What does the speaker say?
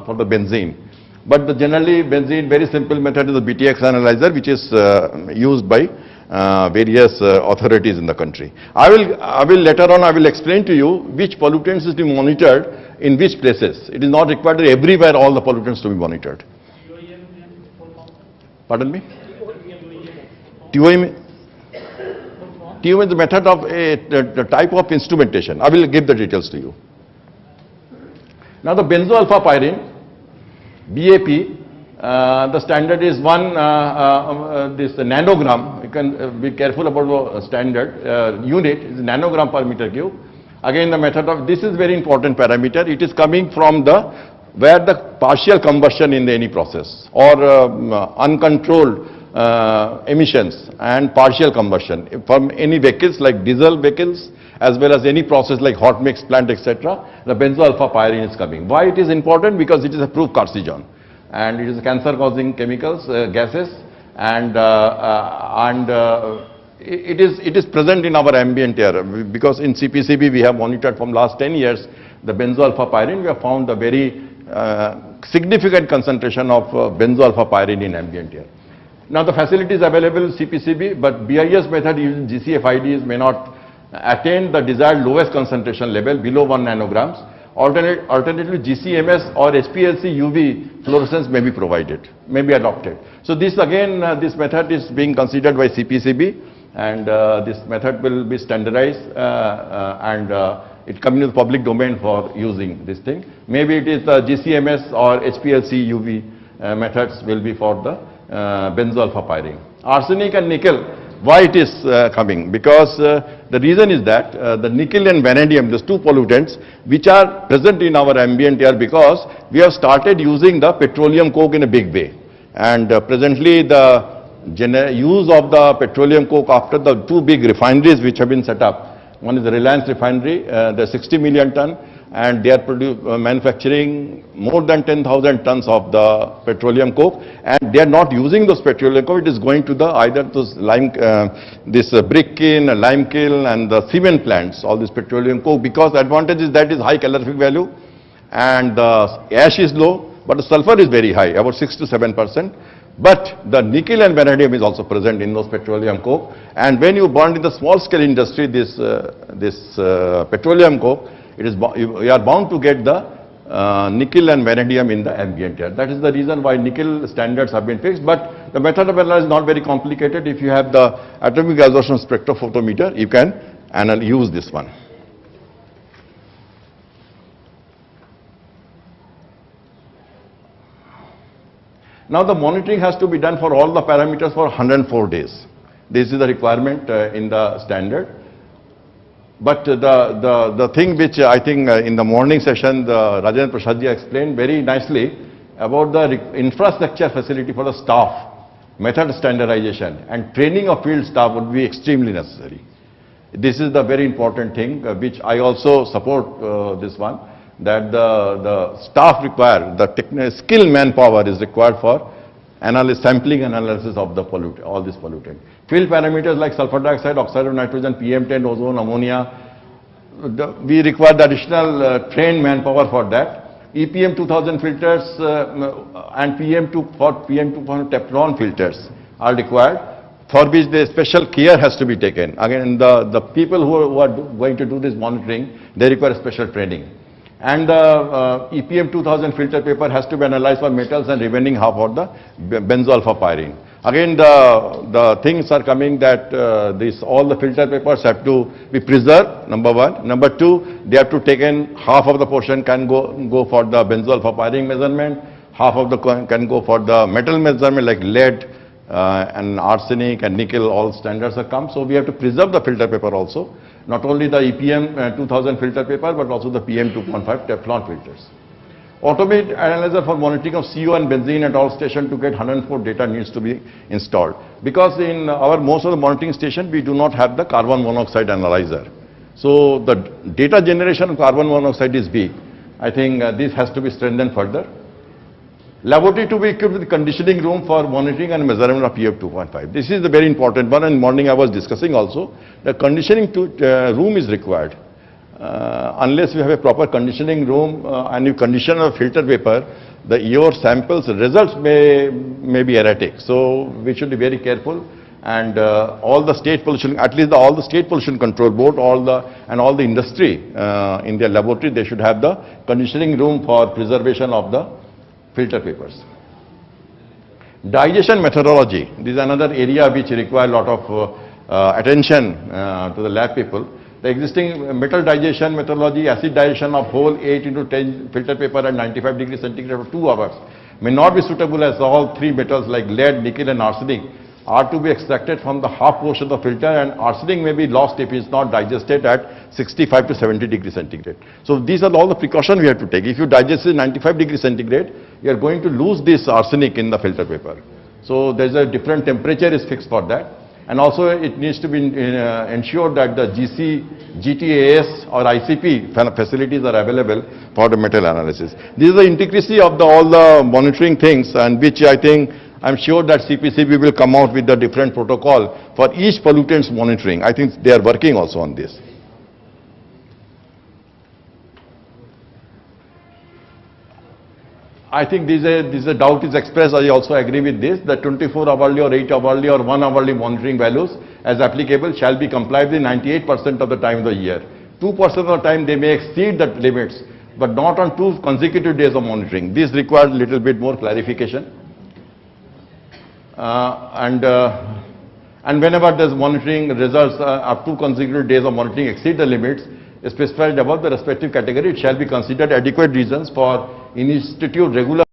for the benzene. But generally benzene, very simple method is the BTX analyzer, which is used by various authorities in the country. I will later on I will explain to you which pollutants is to be monitored in which places. It is not required that everywhere all the pollutants to be monitored. Pardon me? TOM. TOM is the method of the type of instrumentation. I will give the details to you. Now the benzoalpha-pyrene, BAP, the standard is this nanogram. You can be careful about the standard unit is nanogram per meter cube. Again, the method of this is very important parameter. It is coming from where the partial combustion in any process or uncontrolled emissions and partial combustion from any vehicles like diesel vehicles as well as any process like hot mix plant, etc. The benzoalpha-pyrene is coming. Why it is important? Because it is a proof carcinogen and it is cancer-causing chemicals, gases, and it is present in our ambient air, because in CPCB we have monitored from last 10 years the benzoalpha-pyrene. We have found a very significant concentration of benzoalpha-pyrene in ambient air. Now the facilities available CPCB, but BIS method using GCFIDs may not attain the desired lowest concentration level below 1 nanograms. Alternatively, GCMS or SPLC UV fluorescence may be provided, may be adopted. So this again, this method is being considered by CPCB, and this method will be standardized and it comes into the public domain for using this thing. Maybe it is the GCMS or HPLC UV methods will be for the benzoalpha-pyrene. Arsenic and nickel, why it is coming? Because the reason is that the nickel and vanadium, these two pollutants which are present in our ambient air, because we have started using the petroleum coke in a big way, and presently the use of the petroleum coke after the two big refineries which have been set up. One is the Reliance refinery, the 60 million ton, and they are manufacturing more than 10,000 tons of the petroleum coke, and they are not using those petroleum coke. It is going to the either those brick kiln, lime kiln, and the cement plants, all this petroleum coke, because the advantage is that is high calorific value and the ash is low, but the sulfur is very high, about 6 to 7%. But the nickel and vanadium is also present in those petroleum coke, and when you burn in the small scale industry this petroleum coke, you are bound to get the nickel and vanadium in the ambient air. That is the reason why nickel standards have been fixed, but the method of analysis is not very complicated. If you have the atomic absorption spectrophotometer, you can use this one. Now the monitoring has to be done for all the parameters for 104 days. This is the requirement in the standard. But the thing which I think in the morning session, Rajendra Prasad ji explained very nicely about the infrastructure facility for the staff, method standardization and training of field staff would be extremely necessary. This is the very important thing which I also support this one, that the staff required, the skilled manpower is required for sampling analysis of the all these pollutants. Field parameters like sulfur dioxide, oxide of nitrogen, PM10, ozone, ammonia, we require the additional trained manpower for that. EPM 2000 filters and for PM2 Teflon filters are required, for which the special care has to be taken. Again, the people who are going to do this monitoring, they require special training. And the EPM 2000 filter paper has to be analyzed for metals and remaining half for the benzoalpha-pyrene. Again, the things are coming that all the filter papers have to be preserved, number one. Number two, they have to take in half of the portion can go for the benzoalpha-pyrene measurement, half of the can go for the metal measurement like lead and arsenic and nickel, all standards have come. So we have to preserve the filter paper also. Not only the EPM 2000 filter paper, but also the PM 2.5 Teflon filters. Automated analyzer for monitoring of CO and benzene at all stations to get 104 data needs to be installed. Because in most of the monitoring station, we do not have the carbon monoxide analyzer. So the data generation of carbon monoxide is weak. I think this has to be strengthened further. Laboratory to be equipped with conditioning room for monitoring and measurement of PM 2.5. This is the very important one, and in morning I was discussing also. The conditioning room is required. Unless you have a proper conditioning room and you condition a filter paper, your samples results may be erratic. So we should be very careful, and all the state pollution, at least all the state pollution control board, all the industry in their laboratory, they should have the conditioning room for preservation of the filter papers. Digestion methodology, this is another area which require a lot of attention to the lab people. The existing metal digestion methodology, acid digestion of whole 8 into 10 filter paper at 95 degrees centigrade for 2 hours may not be suitable, as all 3 metals like lead, nickel and arsenic are to be extracted from the half portion of the filter, and arsenic may be lost if it is not digested at 65 to 70 degrees centigrade. So these are all the precautions we have to take. If you digest it 95 degrees centigrade, you are going to lose this arsenic in the filter paper. So there is a different temperature is fixed for that. And also it needs to be ensured that the GTAS or ICP facilities are available for the metal analysis. This is the intricacy of all the monitoring things, and which I'm sure that CPCB will come out with a different protocol for each pollutants monitoring. I think they are working also on this. I think this is a doubt is expressed. I also agree with this, that 24 hourly or 8 hourly or 1 hourly monitoring values as applicable shall be complied with 98% of the time of the year. 2% of the time they may exceed the limits, but not on 2 consecutive days of monitoring. This requires a little bit more clarification. And whenever there's monitoring results up to consecutive days of monitoring exceed the limits specified above the respective category, it shall be considered adequate reasons for institute regular